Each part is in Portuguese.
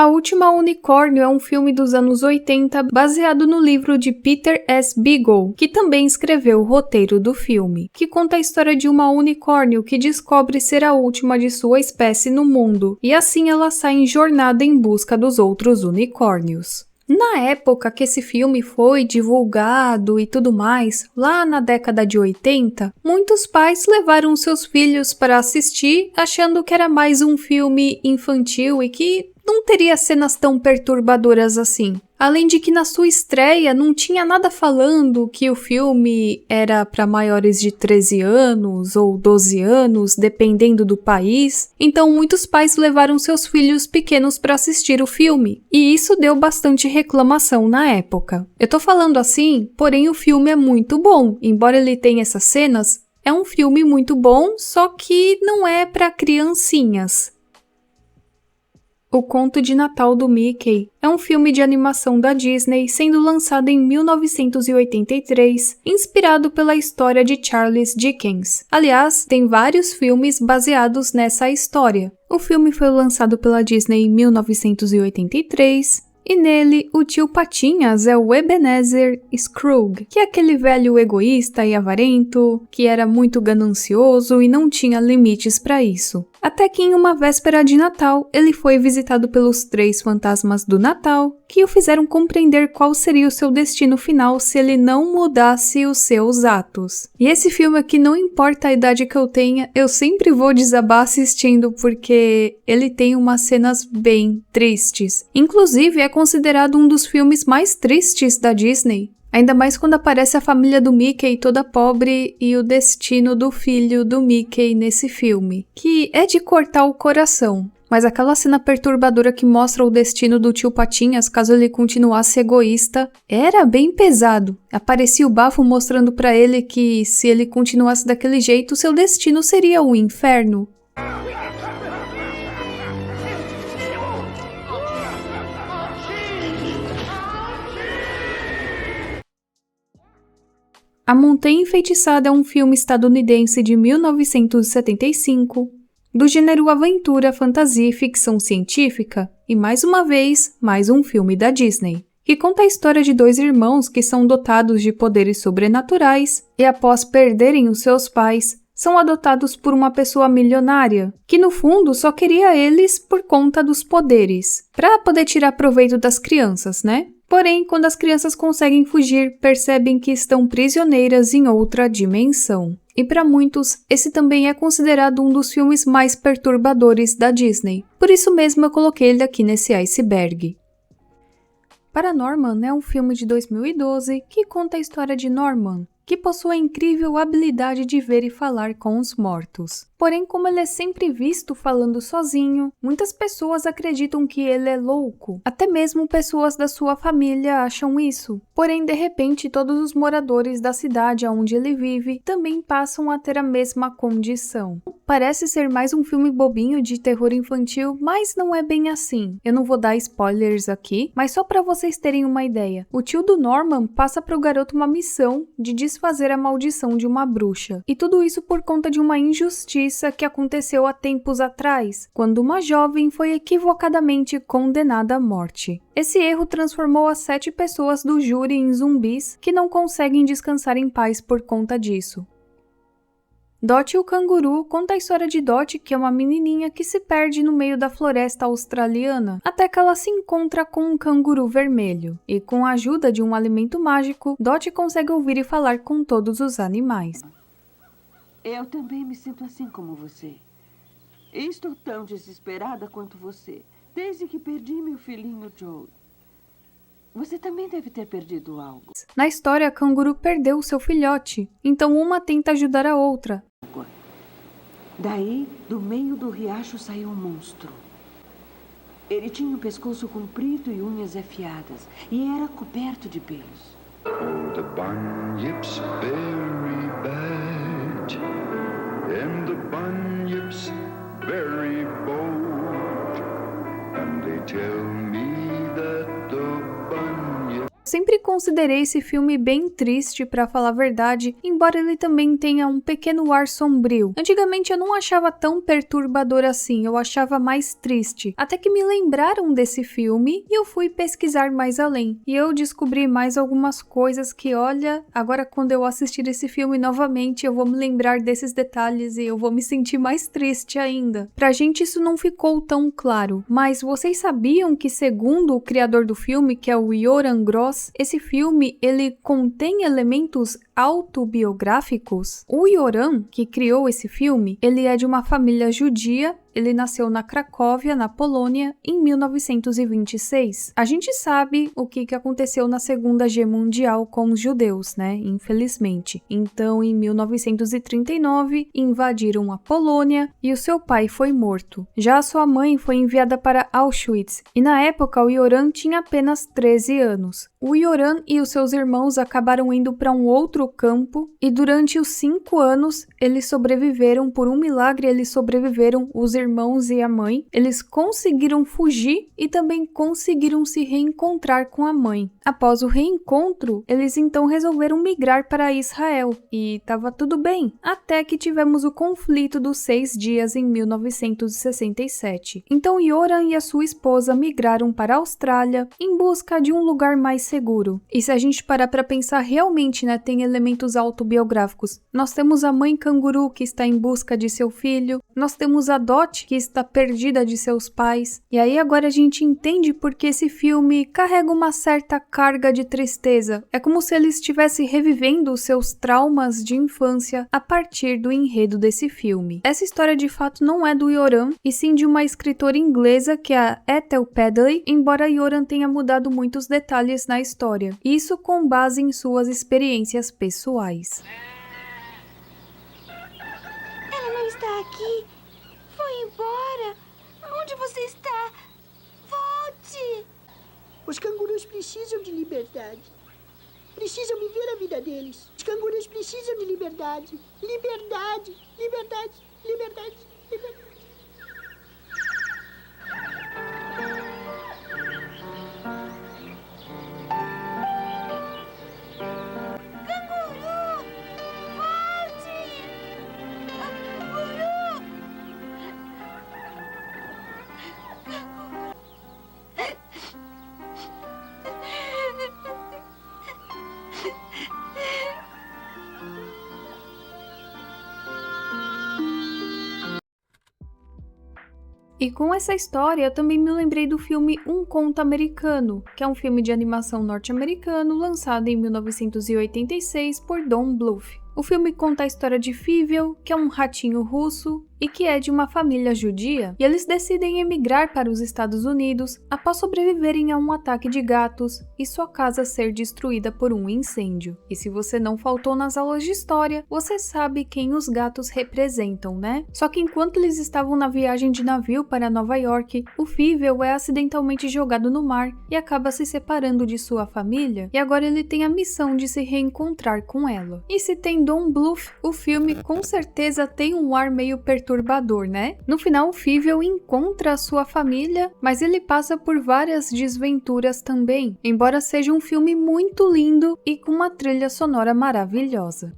A Última Unicórnio é um filme dos anos 80 baseado no livro de Peter S. Beagle, que também escreveu o roteiro do filme, que conta a história de uma unicórnio que descobre ser a última de sua espécie no mundo, e assim ela sai em jornada em busca dos outros unicórnios. Na época que esse filme foi divulgado e tudo mais, lá na década de 80, muitos pais levaram seus filhos para assistir achando que era mais um filme infantil e que não teria cenas tão perturbadoras assim. Além de que na sua estreia não tinha nada falando que o filme era para maiores de 13 anos ou 12 anos, dependendo do país. Então muitos pais levaram seus filhos pequenos para assistir o filme, e isso deu bastante reclamação na época. Eu tô falando assim, porém o filme é muito bom, embora ele tenha essas cenas, é um filme muito bom, só que não é para criancinhas. O Conto de Natal do Mickey é um filme de animação da Disney sendo lançado em 1983, inspirado pela história de Charles Dickens. Aliás, tem vários filmes baseados nessa história. O filme foi lançado pela Disney em 1983, e nele o tio Patinhas é o Ebenezer Scrooge, que é aquele velho egoísta e avarento, que era muito ganancioso e não tinha limites para isso. Até que em uma véspera de Natal, ele foi visitado pelos 3 fantasmas do Natal, que o fizeram compreender qual seria o seu destino final se ele não mudasse os seus atos. E esse filme aqui, não importa a idade que eu tenha, eu sempre vou desabar assistindo porque ele tem umas cenas bem tristes. Inclusive, é considerado um dos filmes mais tristes da Disney. Ainda mais quando aparece a família do Mickey toda pobre e o destino do filho do Mickey nesse filme, que é de cortar o coração. Mas aquela cena perturbadora que mostra o destino do tio Patinhas caso ele continuasse egoísta, era bem pesado. Aparecia o bafo mostrando pra ele que se ele continuasse daquele jeito, seu destino seria o inferno. A Montanha Enfeitiçada é um filme estadunidense de 1975, do gênero aventura, fantasia e ficção científica, e mais uma vez, mais um filme da Disney, que conta a história de 2 irmãos que são dotados de poderes sobrenaturais e após perderem os seus pais, são adotados por uma pessoa milionária, que no fundo só queria eles por conta dos poderes, para poder tirar proveito das crianças, né? Porém, quando as crianças conseguem fugir, percebem que estão prisioneiras em outra dimensão. E para muitos, esse também é considerado um dos filmes mais perturbadores da Disney. Por isso mesmo eu coloquei ele aqui nesse iceberg. Paranorman é um filme de 2012 que conta a história de Norman, que possui a incrível habilidade de ver e falar com os mortos. Porém, como ele é sempre visto falando sozinho, muitas pessoas acreditam que ele é louco. Até mesmo pessoas da sua família acham isso. Porém, de repente, todos os moradores da cidade onde ele vive também passam a ter a mesma condição. Parece ser mais um filme bobinho de terror infantil, mas não é bem assim. Eu não vou dar spoilers aqui, mas só para vocês terem uma ideia. O tio do Norman passa para o garoto uma missão de desfazer a maldição de uma bruxa. E tudo isso por conta de uma injustiça que aconteceu há tempos atrás, quando uma jovem foi equivocadamente condenada à morte. Esse erro transformou as 7 pessoas do júri em zumbis que não conseguem descansar em paz por conta disso. Dot o Canguru conta a história de Dot, que é uma menininha que se perde no meio da floresta australiana, até que ela se encontra com um canguru vermelho. E com a ajuda de um alimento mágico, Dot consegue ouvir e falar com todos os animais. Eu também me sinto assim como você. Estou tão desesperada quanto você, desde que perdi meu filhinho Joe. Você também deve ter perdido algo. Na história, a canguru perdeu seu filhote, então uma tenta ajudar a outra. Daí, do meio do riacho saiu um monstro. Ele tinha um pescoço comprido e unhas afiadas, e era coberto de pelos. Oh, the bunyip's very bad, and the bunyip's very bold, and they tell me that the bunyip... Sempre considerei esse filme bem triste, pra falar a verdade, embora ele também tenha um pequeno ar sombrio. Antigamente eu não achava tão perturbador assim, eu achava mais triste. Até que me lembraram desse filme e eu fui pesquisar mais além. E eu descobri mais algumas coisas que, olha, agora quando eu assistir esse filme novamente, eu vou me lembrar desses detalhes e eu vou me sentir mais triste ainda. Pra gente isso não ficou tão claro, mas vocês sabiam que, segundo o criador do filme, que é o Yoram Gross, esse filme ele contém elementos autobiográficos? O Yoram, que criou esse filme, ele é de uma família judia. Ele nasceu na Cracóvia, na Polônia, em 1926. A gente sabe o que aconteceu na Segunda Guerra Mundial com os judeus, né? Infelizmente. Então, em 1939, invadiram a Polônia e o seu pai foi morto. Já a sua mãe foi enviada para Auschwitz e, na época, o Yoram tinha apenas 13 anos. O Yoram e os seus irmãos acabaram indo para um outro campo e, durante os 5 anos, eles sobreviveram. Por um milagre, eles sobreviveram, os irmãos e a mãe. Eles conseguiram fugir e também conseguiram se reencontrar com a mãe. Após o reencontro, eles então resolveram migrar para Israel e estava tudo bem, até que tivemos o conflito dos 6 dias em 1967. Então Yoram e a sua esposa migraram para a Austrália em busca de um lugar mais seguro. E se a gente parar para pensar realmente, né, tem elementos autobiográficos. Nós temos a mãe canguru que está em busca de seu filho, nós temos a Dot que está perdida de seus pais. E aí agora a gente entende porque esse filme carrega uma certa carga de tristeza. É como se ele estivesse revivendo os seus traumas de infância a partir do enredo desse filme. Essa história de fato não é do Yoram, e sim de uma escritora inglesa que é a Ethel Padley, embora Yoram tenha mudado muitos detalhes na história. Isso com base em suas experiências pessoais. Ela não está aqui. Foi embora. Onde você está? Volte! Os cangurus precisam de liberdade. Precisam viver a vida deles. Os cangurus precisam de liberdade. Liberdade, liberdade, liberdade, liberdade. Canguru! Volte! Canguru! E com essa história, eu também me lembrei do filme Um Conto Americano, que é um filme de animação norte-americano lançado em 1986 por Don Bluth. O filme conta a história de Fievel, que é um ratinho russo e que é de uma família judia, e eles decidem emigrar para os Estados Unidos após sobreviverem a um ataque de gatos e sua casa ser destruída por um incêndio. E se você não faltou nas aulas de história, você sabe quem os gatos representam, né? Só que enquanto eles estavam na viagem de navio para Nova York, o Fievel é acidentalmente jogado no mar e acaba se separando de sua família, e agora ele tem a missão de se reencontrar com ela. E se tem Don Bluth, o filme com certeza tem um ar meio perturbador, né? No final, o Fievel encontra a sua família, mas ele passa por várias desventuras também, embora seja um filme muito lindo e com uma trilha sonora maravilhosa.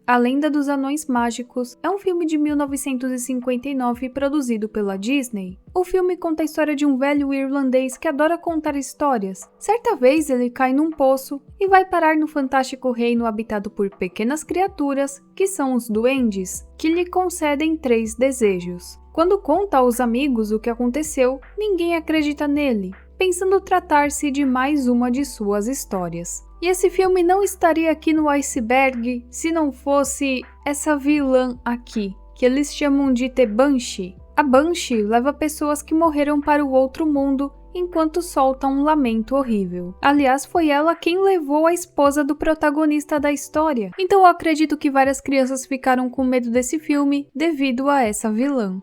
A Lenda dos Anões Mágicos é um filme de 1959 produzido pela Disney. O filme conta a história de um velho irlandês que adora contar histórias. Certa vez ele cai num poço e vai parar no fantástico reino habitado por pequenas criaturas, que são os duendes, que lhe concedem 3 desejos. Quando conta aos amigos o que aconteceu, ninguém acredita nele, pensando tratar-se de mais uma de suas histórias. E esse filme não estaria aqui no iceberg se não fosse essa vilã aqui, que eles chamam de The Banshee. A Banshee leva pessoas que morreram para o outro mundo enquanto solta um lamento horrível. Aliás, foi ela quem levou a esposa do protagonista da história. Então eu acredito que várias crianças ficaram com medo desse filme devido a essa vilã.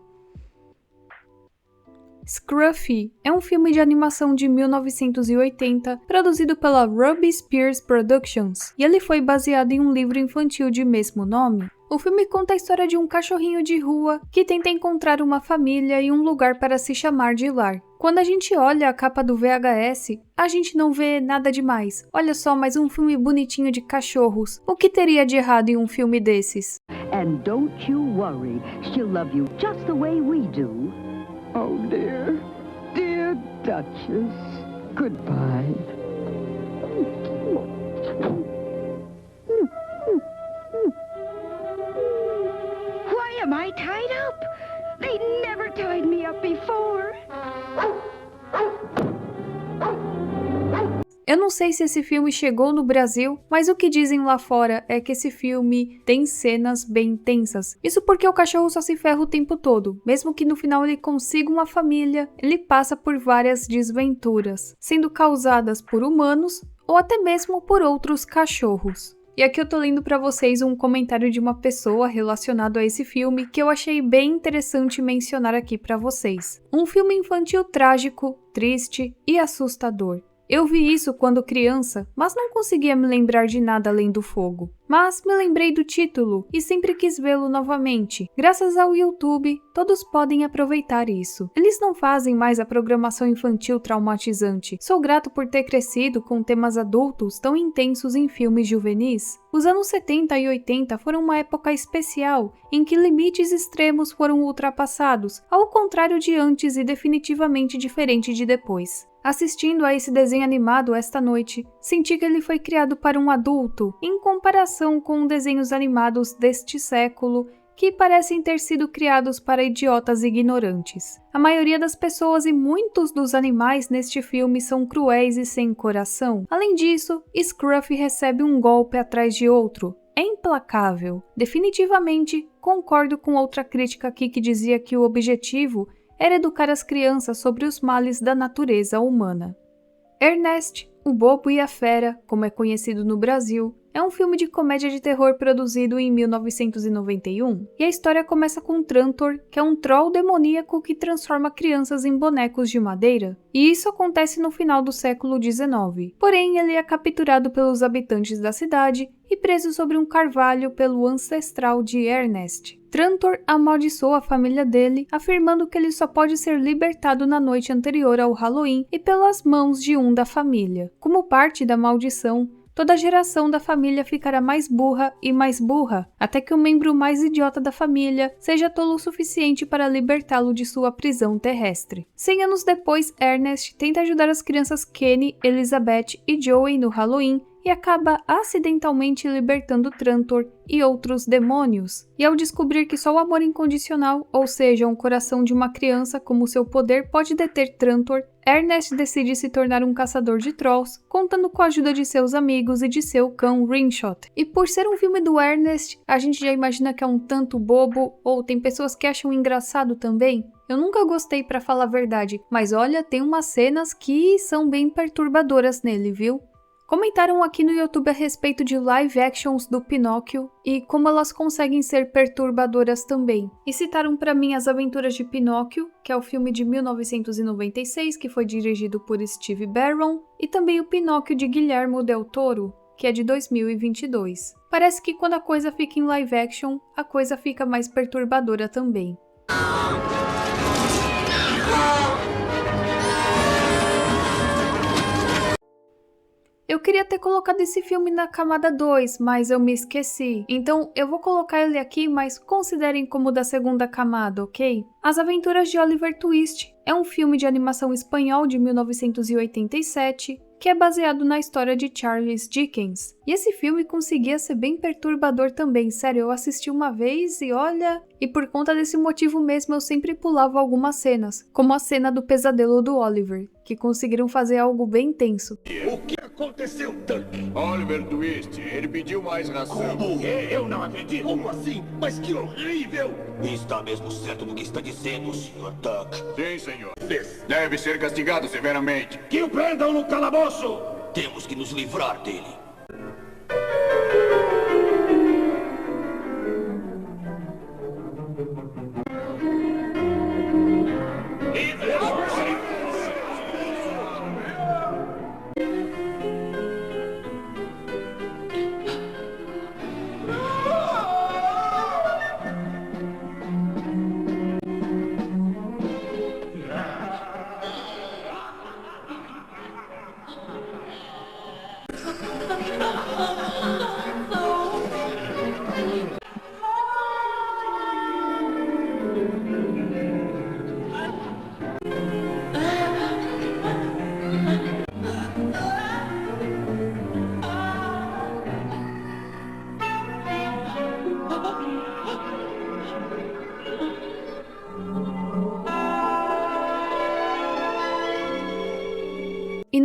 Scruffy é um filme de animação de 1980, produzido pela Ruby Spears Productions, e ele foi baseado em um livro infantil de mesmo nome. O filme conta a história de um cachorrinho de rua que tenta encontrar uma família e um lugar para se chamar de lar. Quando a gente olha a capa do VHS, a gente não vê nada demais. Olha só, mais um filme bonitinho de cachorros. O que teria de errado em um filme desses? And don't you worry, she'll love you just the way we do. Oh dear, dear Duchess, goodbye. Why am I tied up? They never tied me up before. Eu não sei se esse filme chegou no Brasil, mas o que dizem lá fora é que esse filme tem cenas bem tensas. Isso porque o cachorro só se ferra o tempo todo. Mesmo que no final ele consiga uma família, ele passa por várias desventuras, sendo causadas por humanos ou até mesmo por outros cachorros. E aqui eu tô lendo pra vocês um comentário de uma pessoa relacionado a esse filme que eu achei bem interessante mencionar aqui pra vocês. Um filme infantil trágico, triste e assustador. Eu vi isso quando criança, mas não conseguia me lembrar de nada além do fogo. Mas me lembrei do título e sempre quis vê-lo novamente. Graças ao YouTube, todos podem aproveitar isso. Eles não fazem mais a programação infantil traumatizante. Sou grato por ter crescido com temas adultos tão intensos em filmes juvenis. Os anos 70 e 80 foram uma época especial, em que limites extremos foram ultrapassados, ao contrário de antes e definitivamente diferente de depois. Assistindo a esse desenho animado esta noite, senti que ele foi criado para um adulto, em comparação com desenhos animados deste século que parecem ter sido criados para idiotas ignorantes. A maioria das pessoas e muitos dos animais neste filme são cruéis e sem coração. Além disso, Scruff recebe um golpe atrás de outro. É implacável. Definitivamente, concordo com outra crítica aqui que dizia que o objetivo era educar as crianças sobre os males da natureza humana. Ernest, o Bobo e a Fera, como é conhecido no Brasil, é um filme de comédia de terror produzido em 1991, e a história começa com Trantor, que é um troll demoníaco que transforma crianças em bonecos de madeira, e isso acontece no final do século XIX. Porém, ele é capturado pelos habitantes da cidade e preso sobre um carvalho pelo ancestral de Ernest. Trantor amaldiçoa a família dele, afirmando que ele só pode ser libertado na noite anterior ao Halloween e pelas mãos de um da família. Como parte da maldição, toda a geração da família ficará mais burra, até que o membro mais idiota da família seja tolo o suficiente para libertá-lo de sua prisão terrestre. 100 anos depois, Ernest tenta ajudar as crianças Kenny, Elizabeth e Joey no Halloween e acaba acidentalmente libertando Trantor e outros demônios. E ao descobrir que só o amor incondicional, ou seja, um coração de uma criança como seu poder, pode deter Trantor, Ernest decide se tornar um caçador de trolls, contando com a ajuda de seus amigos e de seu cão Ringshot. E por ser um filme do Ernest, a gente já imagina que é um tanto bobo, ou tem pessoas que acham engraçado também. Eu nunca gostei, pra falar a verdade, mas olha, tem umas cenas que são bem perturbadoras nele, viu? Comentaram aqui no YouTube a respeito de live actions do Pinóquio e como elas conseguem ser perturbadoras também. E citaram para mim As Aventuras de Pinóquio, que é o filme de 1996, que foi dirigido por Steve Barron, e também o Pinóquio de Guillermo del Toro, que é de 2022. Parece que quando a coisa fica em live action, a coisa fica mais perturbadora também. Eu queria ter colocado esse filme na camada 2, mas eu me esqueci. Então eu vou colocar ele aqui, mas considerem como da segunda camada, ok? As Aventuras de Oliver Twist é um filme de animação espanhol de 1987, que é baseado na história de Charles Dickens. E esse filme conseguia ser bem perturbador também, sério, eu assisti uma vez e olha... E por conta desse motivo mesmo eu sempre pulava algumas cenas, como a cena do pesadelo do Oliver, que conseguiram fazer algo bem tenso. O que aconteceu, Duck? Oliver Twist, ele pediu mais ração. Como? Eu não acredito. Como assim? Mas que horrível! Está mesmo certo do que está dizendo, Sr. Duck? Sim, senhor. Deve ser castigado severamente. Que o prendam no calabouço! Temos que nos livrar dele.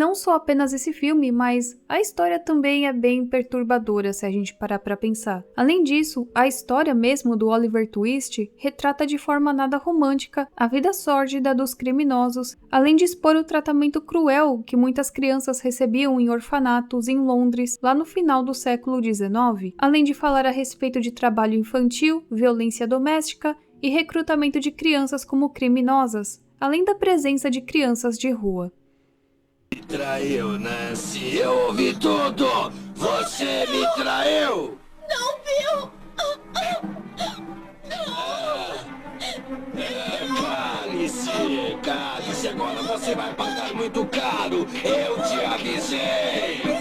não só apenas esse filme, mas a história também é bem perturbadora se a gente parar pra pensar. Além disso, a história mesmo do Oliver Twist retrata de forma nada romântica a vida sórdida dos criminosos, além de expor o tratamento cruel que muitas crianças recebiam em orfanatos em Londres lá no final do século XIX, além de falar a respeito de trabalho infantil, violência doméstica e recrutamento de crianças como criminosas, além da presença de crianças de rua. Me traiu, Nancy. Eu ouvi tudo. Você me traiu. Não, Bill! Cale-se, cale-se. Agora você vai pagar muito caro. Eu te avisei.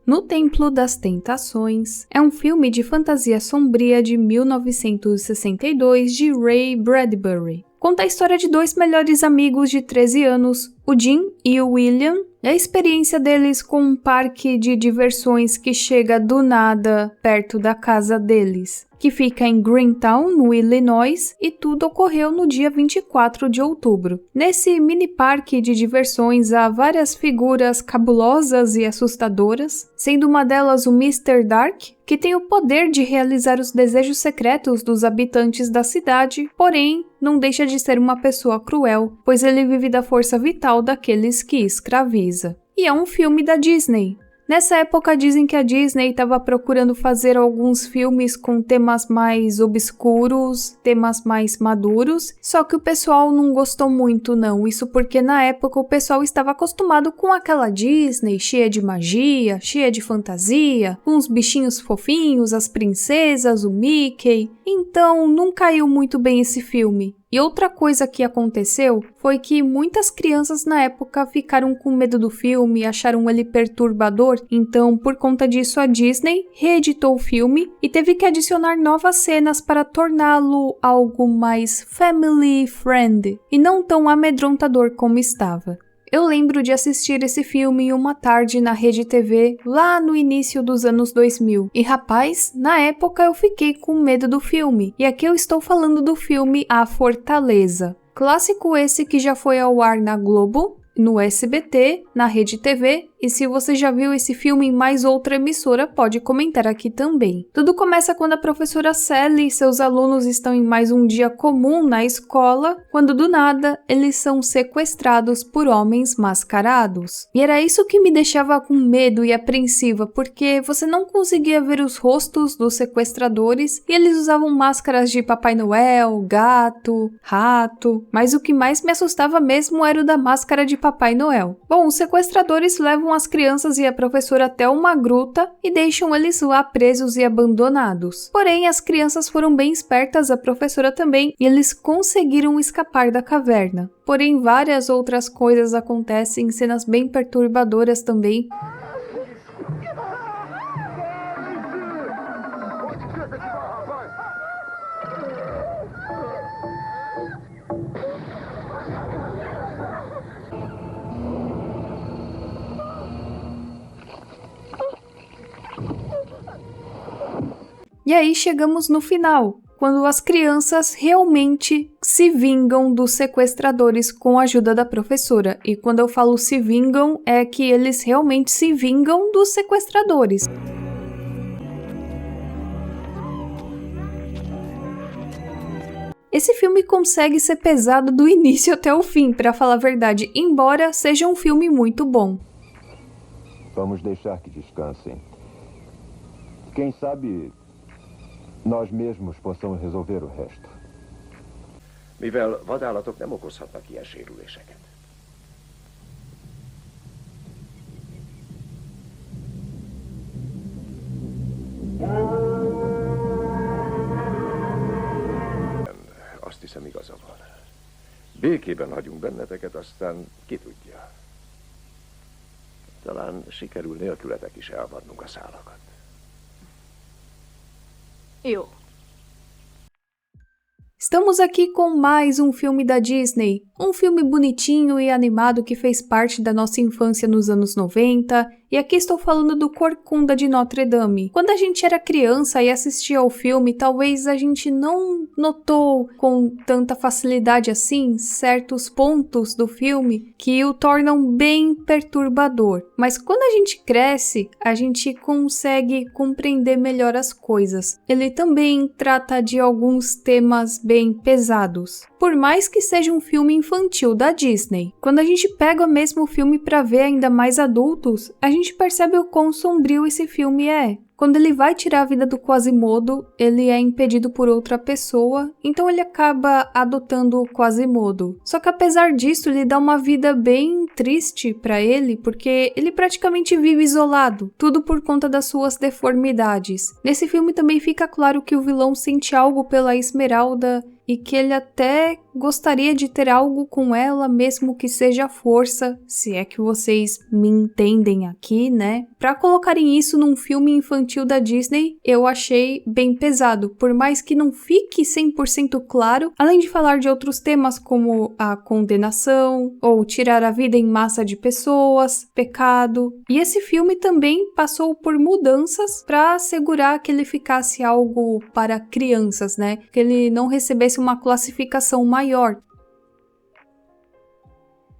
No Templo das Tentações é um filme de fantasia sombria de 1962 de Ray Bradbury. Conta a história de dois melhores amigos de 13 anos, o Jim e o William, e a experiência deles com um parque de diversões que chega do nada perto da casa deles, que fica em Greentown, no Illinois, e tudo ocorreu no dia 24 de outubro. Nesse mini parque de diversões há várias figuras cabulosas e assustadoras, sendo uma delas o Mr. Dark, que tem o poder de realizar os desejos secretos dos habitantes da cidade, porém não deixa de ser uma pessoa cruel, pois ele vive da força vital daqueles que escraviza. E é um filme da Disney. Nessa época dizem que a Disney estava procurando fazer alguns filmes com temas mais obscuros, temas mais maduros, só que o pessoal não gostou muito não, isso porque na época o pessoal estava acostumado com aquela Disney cheia de magia, cheia de fantasia, com os bichinhos fofinhos, as princesas, o Mickey, então não caiu muito bem esse filme. E outra coisa que aconteceu foi que muitas crianças na época ficaram com medo do filme e acharam ele perturbador, então por conta disso a Disney reeditou o filme e teve que adicionar novas cenas para torná-lo algo mais family friendly e não tão amedrontador como estava. Eu lembro de assistir esse filme em uma tarde na Rede TV, lá no início dos anos 2000. E rapaz, na época eu fiquei com medo do filme. E aqui eu estou falando do filme A Fortaleza. Clássico esse que já foi ao ar na Globo, no SBT, na Rede TV, e se você já viu esse filme em mais outra emissora, pode comentar aqui também. Tudo começa quando a professora Sally e seus alunos estão em mais um dia comum na escola, quando do nada eles são sequestrados por homens mascarados. E era isso que me deixava com medo e apreensiva, porque você não conseguia ver os rostos dos sequestradores e eles usavam máscaras de Papai Noel, gato, rato, mas o que mais me assustava mesmo era o da máscara de Papai Noel. Bom, os sequestradores levam as crianças e a professora até uma gruta e deixam eles lá presos e abandonados. Porém, as crianças foram bem espertas, a professora também, e eles conseguiram escapar da caverna. Porém, várias outras coisas acontecem, cenas bem perturbadoras também. E aí chegamos no final, quando as crianças realmente se vingam dos sequestradores com a ajuda da professora. E quando eu falo se vingam, é que eles realmente se vingam dos sequestradores. Esse filme consegue ser pesado do início até o fim, para falar a verdade, embora seja um filme muito bom. Vamos deixar que descansem. Quem sabe nós mesmos possamos resolver o resto. Mivel vadállatok nem okozhatnak ilyen sérüléseket. Azt hiszem, igaza van. Békében hagyunk benneteket, aztán ki tudja. Talán sikerül nélkületek is elvadnunk a szálakat. Jó. Estamos aqui com mais um filme da Disney, um filme bonitinho e animado que fez parte da nossa infância nos anos 90, e aqui estou falando do Corcunda de Notre Dame. Quando a gente era criança e assistia ao filme, talvez a gente não notou com tanta facilidade assim certos pontos do filme que o tornam bem perturbador. Mas quando a gente cresce, a gente consegue compreender melhor as coisas. Ele também trata de alguns temas bem pesados. Por mais que seja um filme infantil da Disney, quando a gente pega mesmo o filme para ver ainda mais adultos, a gente percebe o quão sombrio esse filme é. Quando ele vai tirar a vida do Quasimodo, ele é impedido por outra pessoa, então ele acaba adotando o Quasimodo. Só que apesar disso, ele dá uma vida bem triste pra ele, porque ele praticamente vive isolado, tudo por conta das suas deformidades. Nesse filme também fica claro que o vilão sente algo pela Esmeralda e que ele até gostaria de ter algo com ela, mesmo que seja força, se é que vocês me entendem aqui, né? Pra colocarem isso num filme infantil da Disney, eu achei bem pesado, por mais que não fique 100% claro, além de falar de outros temas como a condenação, ou tirar a vida em massa de pessoas, pecado. E esse filme também passou por mudanças para assegurar que ele ficasse algo para crianças, né? Que ele não recebesse uma classificação maior.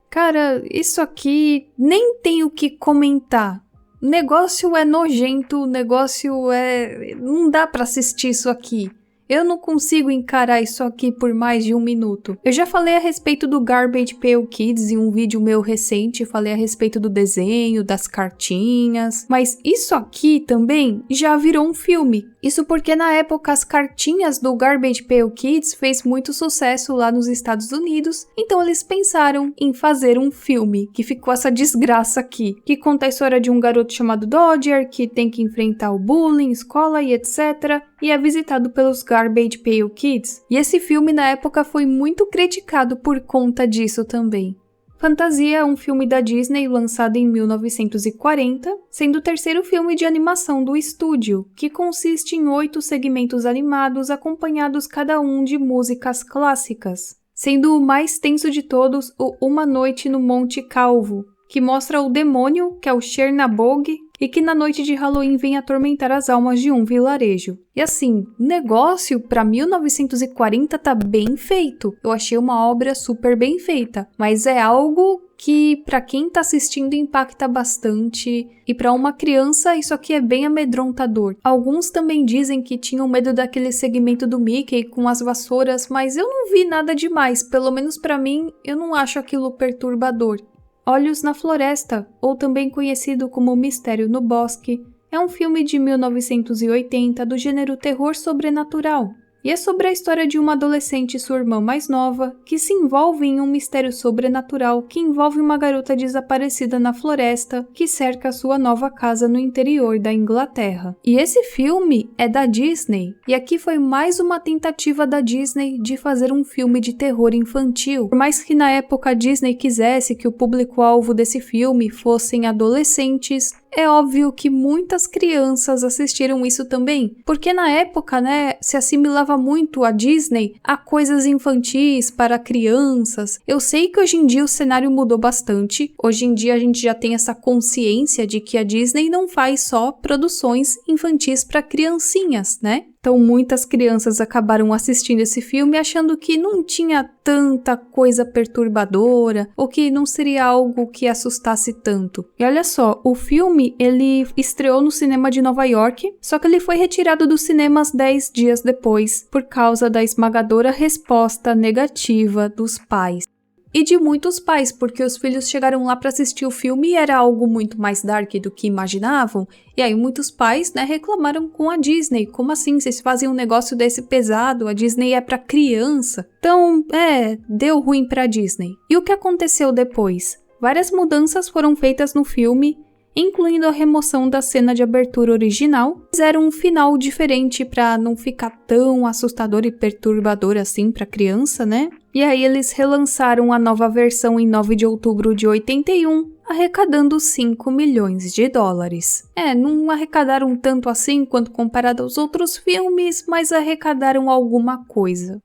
Cara, isso aqui nem tem o que comentar. O negócio é nojento, o negócio é... não dá pra assistir isso aqui. Eu não consigo encarar isso aqui por mais de 1 minuto. Eu já falei a respeito do Garbage Pail Kids em um vídeo meu recente, falei a respeito do desenho, das cartinhas, mas isso aqui também já virou um filme. Isso porque na época as cartinhas do Garbage Pail Kids fez muito sucesso lá nos Estados Unidos, então eles pensaram em fazer um filme, que ficou essa desgraça aqui, que conta a história de um garoto chamado Dodger, que tem que enfrentar o bullying, escola e etc., e é visitado pelos Garbage Pail Kids. E esse filme na época foi muito criticado por conta disso também. Fantasia é um filme da Disney lançado em 1940, sendo o terceiro filme de animação do estúdio, que consiste em 8 segmentos animados acompanhados cada um de músicas clássicas, sendo o mais tenso de todos o Uma Noite no Monte Calvo, que mostra o demônio, que é o Chernabog, e que na noite de Halloween vem atormentar as almas de um vilarejo. E assim, o negócio pra 1940 tá bem feito. Eu achei uma obra super bem feita, mas é algo que pra quem tá assistindo impacta bastante, e pra uma criança isso aqui é bem amedrontador. Alguns também dizem que tinham medo daquele segmento do Mickey com as vassouras, mas eu não vi nada demais, pelo menos pra mim eu não acho aquilo perturbador. Olhos na Floresta, ou também conhecido como Mistério no Bosque, é um filme de 1980 do gênero terror sobrenatural. E é sobre a história de uma adolescente e sua irmã mais nova que se envolve em um mistério sobrenatural que envolve uma garota desaparecida na floresta que cerca sua nova casa no interior da Inglaterra. E esse filme é da Disney, e aqui foi mais uma tentativa da Disney de fazer um filme de terror infantil. Por mais que na época a Disney quisesse que o público-alvo desse filme fossem adolescentes, é óbvio que muitas crianças assistiram isso também, porque na época, né, se assimilava muito a Disney a coisas infantis para crianças. Eu sei que hoje em dia o cenário mudou bastante, hoje em dia a gente já tem essa consciência de que a Disney não faz só produções infantis para criancinhas, né? Então muitas crianças acabaram assistindo esse filme achando que não tinha tanta coisa perturbadora ou que não seria algo que assustasse tanto. E olha só, o filme ele estreou no cinema de Nova York, só que ele foi retirado dos cinemas 10 dias depois por causa da esmagadora resposta negativa dos pais. E de muitos pais, porque os filhos chegaram lá para assistir o filme e era algo muito mais dark do que imaginavam, e aí muitos pais, né, reclamaram com a Disney, como assim, vocês fazem um negócio desse pesado, a Disney é para criança. Então, deu ruim para a Disney. E o que aconteceu depois? Várias mudanças foram feitas no filme, incluindo a remoção da cena de abertura original, fizeram um final diferente para não ficar tão assustador e perturbador assim para criança, né? E aí eles relançaram a nova versão em 9 de outubro de 81, arrecadando 5 milhões de dólares. Não arrecadaram tanto assim quanto comparado aos outros filmes, mas arrecadaram alguma coisa.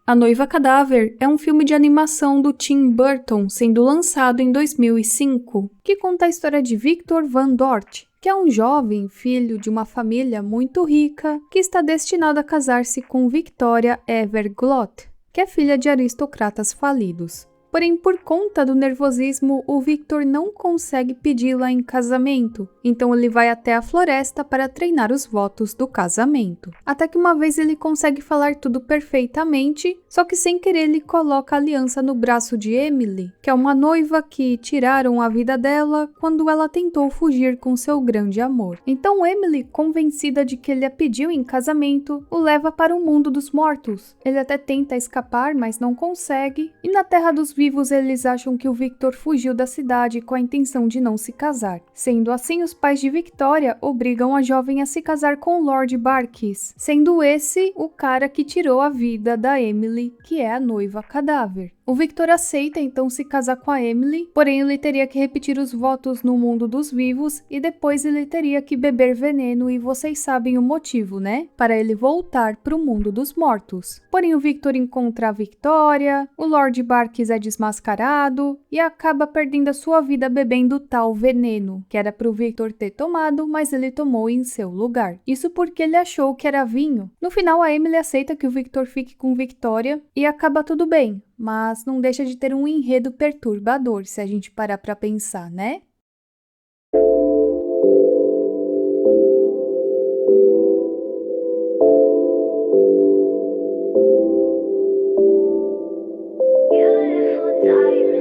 A Noiva Cadáver é um filme de animação do Tim Burton, sendo lançado em 2005, que conta a história de Victor Van Dort, que é um jovem filho de uma família muito rica que está destinado a casar-se com Victoria Everglot, que é filha de aristocratas falidos. Porém, por conta do nervosismo, o Victor não consegue pedi-la em casamento, então ele vai até a floresta para treinar os votos do casamento. Até que uma vez ele consegue falar tudo perfeitamente, só que sem querer ele coloca a aliança no braço de Emily, que é uma noiva que tiraram a vida dela quando ela tentou fugir com seu grande amor. Então Emily, convencida de que ele a pediu em casamento, o leva para o mundo dos mortos. Ele até tenta escapar, mas não consegue, e na Terra dos Vivos eles acham que o Victor fugiu da cidade com a intenção de não se casar. Sendo assim, os pais de Victoria obrigam a jovem a se casar com Lord Barkis, sendo esse o cara que tirou a vida da Emily, que é a Noiva Cadáver. O Victor aceita então se casar com a Emily, porém ele teria que repetir os votos no mundo dos vivos e depois ele teria que beber veneno e vocês sabem o motivo, né? Para ele voltar para o mundo dos mortos. Porém o Victor encontra a Victoria, o Lord Barkis é desmascarado e acaba perdendo a sua vida bebendo tal veneno, que era para o Victor ter tomado, mas ele tomou em seu lugar. Isso porque ele achou que era vinho. No final a Emily aceita que o Victor fique com Victoria e acaba tudo bem. Mas não deixa de ter um enredo perturbador, se a gente parar pra pensar, né? Beautiful diamond.